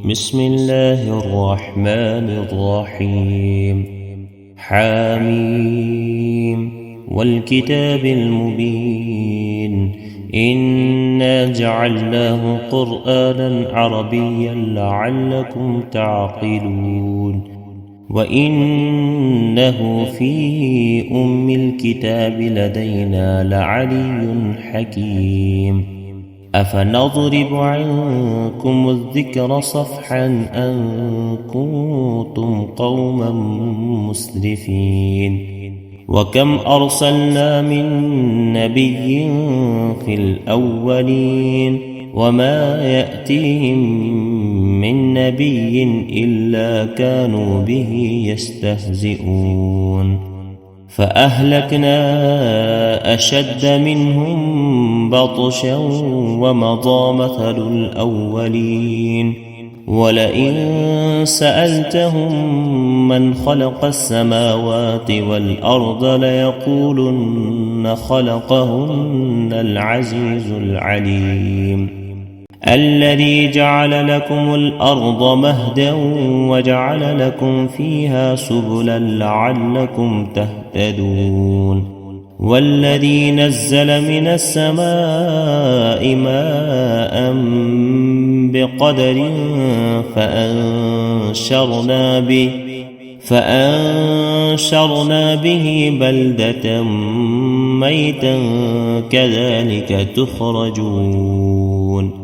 بسم الله الرحمن الرحيم. حميم والكتاب المبين إنا جعلناه قرآنا عربيا لعلكم تعقلون وإنه في أم الكتاب لدينا لعلي حكيم. أفنضرب عنكم الذكر صفحا أن كنتم قوما مسرفين وكم أرسلنا من نبي في الأولين وما يأتيهم من نبي إلا كانوا به يستهزئون فأهلكنا أشد منهم بطشا ومضى مثل الأولين ولئن سألتهم من خلق السماوات والأرض ليقولن خلقهن العزيز العليم الذي جعل لكم الأرض مهدا وجعل لكم فيها سبلا لعلكم تهتدون والذي نزل من السماء ماء بقدر فأنشرنا به بلدة ميتا كذلك تخرجون